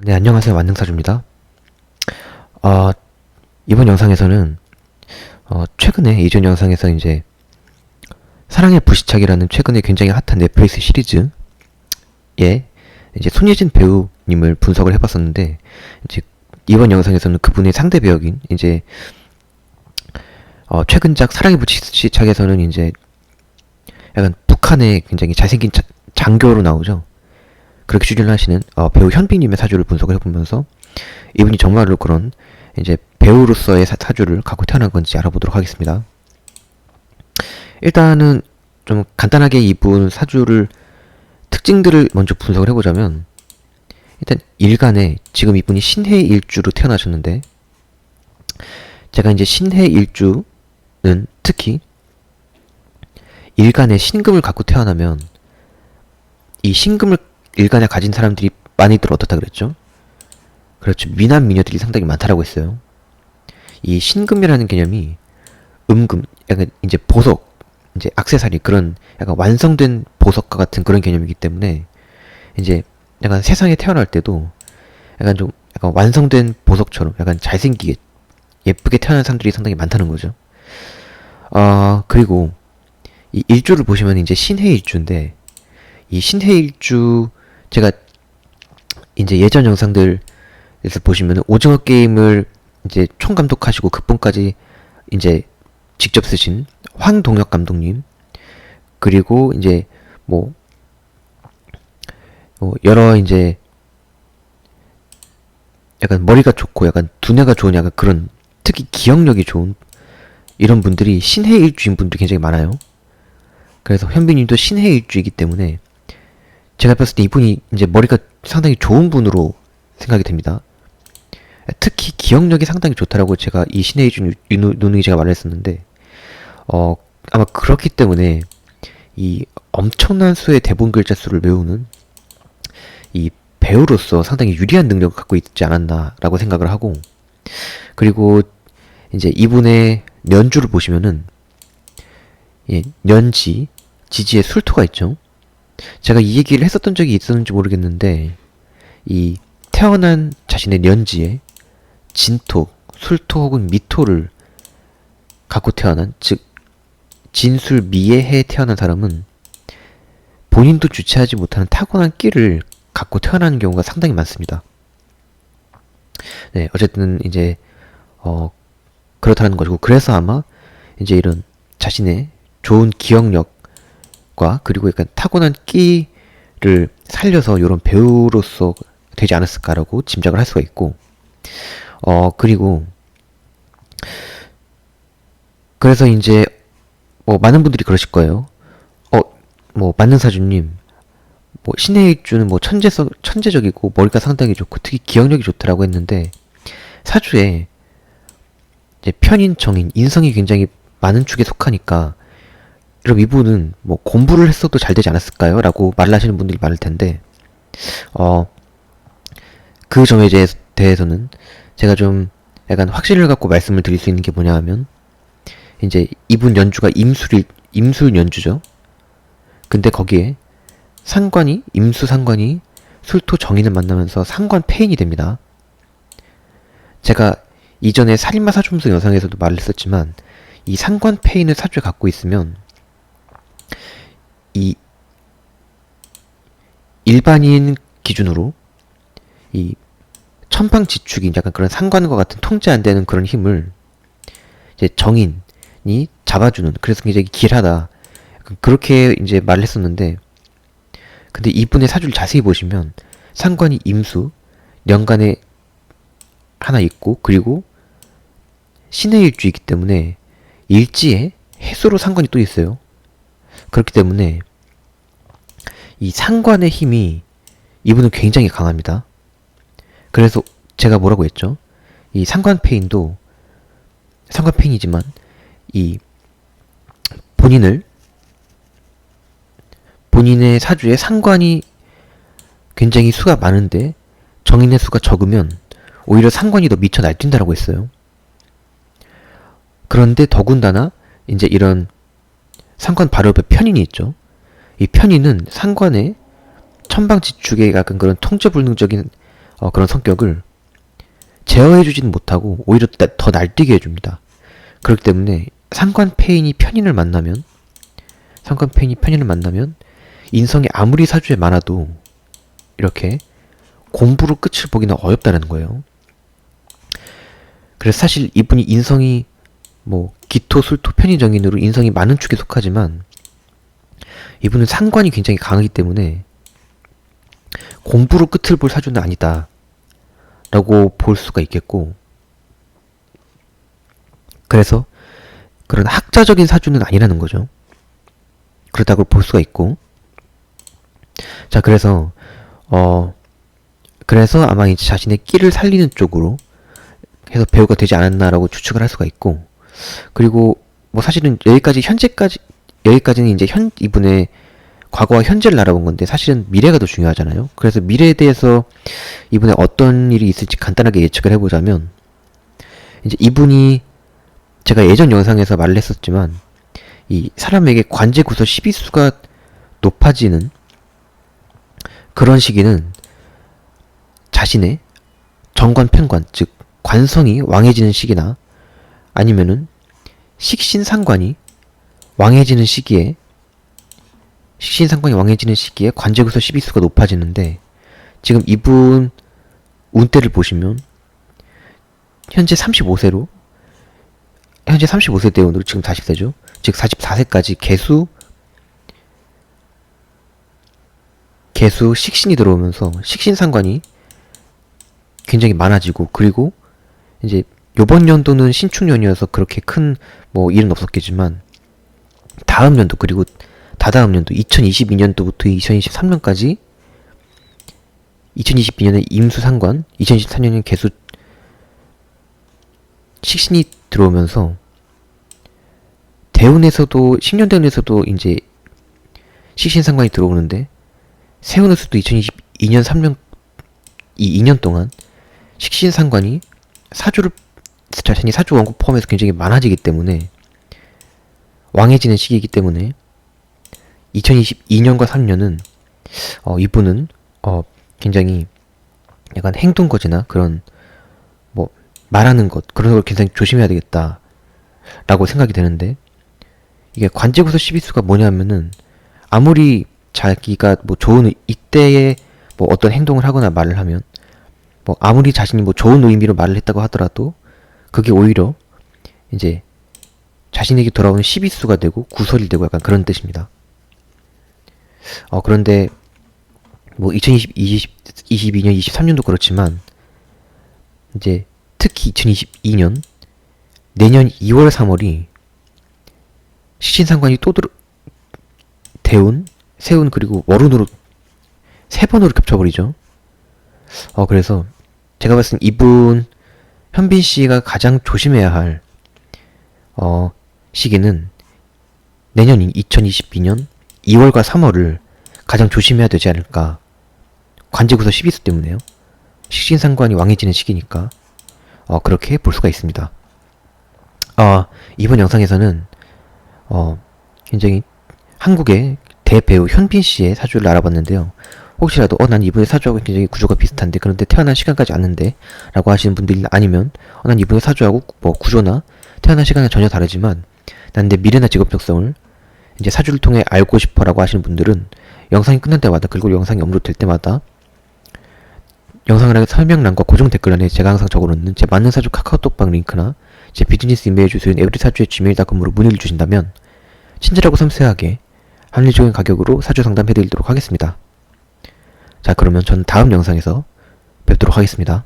네, 안녕하세요. 만능사주입니다. 이번 영상에서는, 최근에 이전 영상에서 이제, 사랑의 불시착이라는 최근에 굉장히 핫한 넷플릭스 시리즈에, 이제 손예진 배우님을 분석을 해봤었는데, 이제, 이번 영상에서는 그분의 상대 배역인, 이제, 최근작 사랑의 불시착에서는 이제, 약간 북한의 굉장히 잘생긴 장교로 나오죠. 그렇게 출연을 하시는 배우 현빈님의 사주를 분석을 해보면서 이분이 정말로 그런 이제 배우로서의 사주를 갖고 태어난 건지 알아보도록 하겠습니다. 일단은 좀 간단하게 이분 사주를 특징들을 먼저 분석을 해보자면, 일단 일간에 지금 이분이 신해 일주로 태어나셨는데, 제가 이제 신해 일주는 특히 일간에 신금을 갖고 태어나면 이 신금을 일간에 가진 사람들이 많이들 어떻다 그랬죠? 그렇죠. 미남 미녀들이 상당히 많다라고 했어요. 이 신금이라는 개념이 음금, 약간 이제 보석, 이제 액세서리, 그런 약간 완성된 보석과 같은 그런 개념이기 때문에 이제 약간 세상에 태어날 때도 약간 좀 약간 완성된 보석처럼 약간 잘생기게 예쁘게 태어난 사람들이 상당히 많다는 거죠. 그리고 이 일주를 보시면 이제 신해 일주인데, 이 신해 일주, 제가 이제 예전 영상들에서 보시면은 오징어 게임을 이제 총감독하시고 극본까지 이제 직접 쓰신 황동혁 감독님, 그리고 이제 뭐 여러 이제 약간 머리가 좋고 약간 두뇌가 좋은 약간 그런 특히 기억력이 좋은 이런 분들이 신해 일주인 분들이 굉장히 많아요. 그래서 현빈님도 신해 일주이기 때문에 제가 봤을 때 이분이 이제 머리가 상당히 좋은 분으로 생각이 됩니다. 특히 기억력이 상당히 좋다라고 제가 이 신해 일주 누누이 제가 말했었는데, 아마 그렇기 때문에 이 엄청난 수의 대본 글자 수를 외우는 이 배우로서 상당히 유리한 능력을 갖고 있지 않았나라고 생각을 하고, 그리고 이제 이분의 년주를 보시면은 년지, 지지에 술토가 있죠. 제가 이 얘기를 했었던 적이 있었는지 모르겠는데, 이 태어난 자신의 년지에 진토, 술토 혹은 미토를 갖고 태어난, 즉 진술 미해에 태어난 사람은 본인도 주체하지 못하는 타고난 끼를 갖고 태어나는 경우가 상당히 많습니다. 네, 어쨌든 이제 그렇다는 것이고, 그래서 아마 이제 이런 자신의 좋은 기억력과 그리고 약간 타고난 끼를 살려서 이런 배우로서 되지 않았을까라고 짐작을 할 수가 있고, 그리고 그래서 이제 많은 분들이 그러실 거예요. 만능사주님, 신의 일주는 천재적이고 머리가 상당히 좋고 특히 기억력이 좋다라고 했는데, 사주에 이제 편인, 정인, 인성이 굉장히 많은 축에 속하니까 그럼 이분은 공부를 했어도 잘 되지 않았을까요? 라고 말을 하시는 분들이 많을 텐데, 그 점에 대해서는 제가 좀 약간 확신을 갖고 말씀을 드릴 수 있는 게 뭐냐 하면, 이제 이분 연주가 임술 연주죠. 근데 거기에 임수 상관이 술토 정인을 만나면서 상관 폐인이 됩니다. 제가 이전에 살인마 사주분석 영상에서도 말을 했었지만, 이 상관 폐인을 사주에 갖고 있으면 이 일반인 기준으로 이 천방지축인 약간 그런 상관과 같은 통제 안 되는 그런 힘을 이제 정인이 잡아주는, 그래서 굉장히 길하다, 그렇게 이제 말을 했었는데, 근데 이분의 사주를 자세히 보시면 상관이 임수, 년간에 하나 있고, 그리고 신의 일주이기 때문에 일지에 해수로 상관이 또 있어요. 그렇기 때문에 이 상관의 힘이 이분은 굉장히 강합니다. 그래서 제가 뭐라고 했죠? 이 상관페인도 상관페인이지만 이 본인의 사주에 상관이 굉장히 수가 많은데 정인의 수가 적으면 오히려 상관이 더 미쳐 날뛴다라고 했어요. 그런데 더군다나 이제 이런 상관 바로 옆에 편인이 있죠. 이 편인은 상관의 천방지축의 약간 그런 통제불능적인 그런 성격을 제어해주지는 못하고 오히려 더 날뛰게 해줍니다. 그렇기 때문에 상관폐인이 편인을 만나면 인성이 아무리 사주에 많아도 이렇게 공부로 끝을 보기는 어렵다는 거예요. 그래서 사실 이분이 인성이 뭐 기토, 술토, 편의정인으로 인성이 많은 축에 속하지만 이분은 상관이 굉장히 강하기 때문에 공부로 끝을 볼 사주는 아니다 라고 볼 수가 있겠고, 그래서 그런 학자적인 사주는 아니라는 거죠. 그렇다고 볼 수가 있고, 자, 그래서 아마 이제 자신의 끼를 살리는 쪽으로 해서 배우가 되지 않았나라고 추측을 할 수가 있고, 그리고 뭐 사실은 여기까지는 이제 이분의 과거와 현재를 알아본 건데 사실은 미래가 더 중요하잖아요. 그래서 미래에 대해서 이분의 어떤 일이 있을지 간단하게 예측을 해보자면, 이제 이분이 제가 예전 영상에서 말을 했었지만 이 사람에게 관제구서 12수가 높아지는 그런 시기는 자신의 정관, 편관, 즉 관성이 왕해지는 시기나 아니면은 식신상관이 왕해지는 시기에 관제구서 12수가 높아지는데, 지금 이분 운대를 보시면 현재 35세 대운으로 지금 40세죠. 즉 44세까지 개수 식신이 들어오면서 식신상관이 굉장히 많아지고, 그리고 이제 요번 연도는 신축년이어서 그렇게 큰 뭐 일은 없었겠지만 다음 연도 그리고 다다음 연도 2022년도부터 2023년까지 2022년에 임수상관, 2023년에 개수 식신이 들어오면서 신년대운에서도 이제 식신상관이 들어오는데, 세운에서도 2022년 3년 이 2년 동안 식신상관이 자신이 사주 원국 포함해서 굉장히 많아지기 때문에 왕해지는 시기이기 때문에 2022년과 3년은 이분은 굉장히 약간 행동거지나 그런 뭐 말하는 것 그런 걸 굉장히 조심해야 되겠다 라고 생각이 되는데, 이게 관제구서 12수가 뭐냐면은 아무리 자기가 뭐 좋은 이때에 뭐 어떤 행동을 하거나 말을 하면 뭐 아무리 자신이 뭐 좋은 의미로 말을 했다고 하더라도 그게 오히려 이제 자신에게 돌아오는 12수가 되고 구설이 되고 약간 그런 뜻입니다. 그런데 뭐 2022년 23년도 그렇지만 이제 특히 2022년 내년 2월 3월이 식신상관이 또 대운, 세운 그리고 월운으로 3번으로 겹쳐버리죠. 그래서 제가 봤을 땐 이분 현빈 씨가 가장 조심해야 할 시기는 내년인 2022년 2월과 3월을 가장 조심해야 되지 않을까. 관제구서 12수 때문에요. 식신상관이 왕해지는 시기니까 그렇게 볼 수가 있습니다. 이번 영상에서는 굉장히 한국의 대배우 현빈 씨의 사주를 알아봤는데요. 혹시라도 난 이분의 사주하고 굉장히 구조가 비슷한데 그런데 태어난 시간까지 아는데 라고 하시는 분들이, 아니면 난 이분의 사주하고 뭐 구조나 태어난 시간이 전혀 다르지만 난 내 미래나 직업 특성을 이제 사주를 통해 알고 싶어 라고 하시는 분들은 영상이 끝날 때마다, 그리고 영상이 업로드될 때마다 영상을 하게 설명란과 고정 댓글란에 제가 항상 적어놓는 제 맞는 사주 카카오톡방 링크나 제 비즈니스 이메일 주소인 에브리사주의 gmail.com으로 문의를 주신다면 친절하고 섬세하게 합리적인 가격으로 사주 상담 해드리도록 하겠습니다. 자, 그러면 전 다음 영상에서 뵙도록 하겠습니다.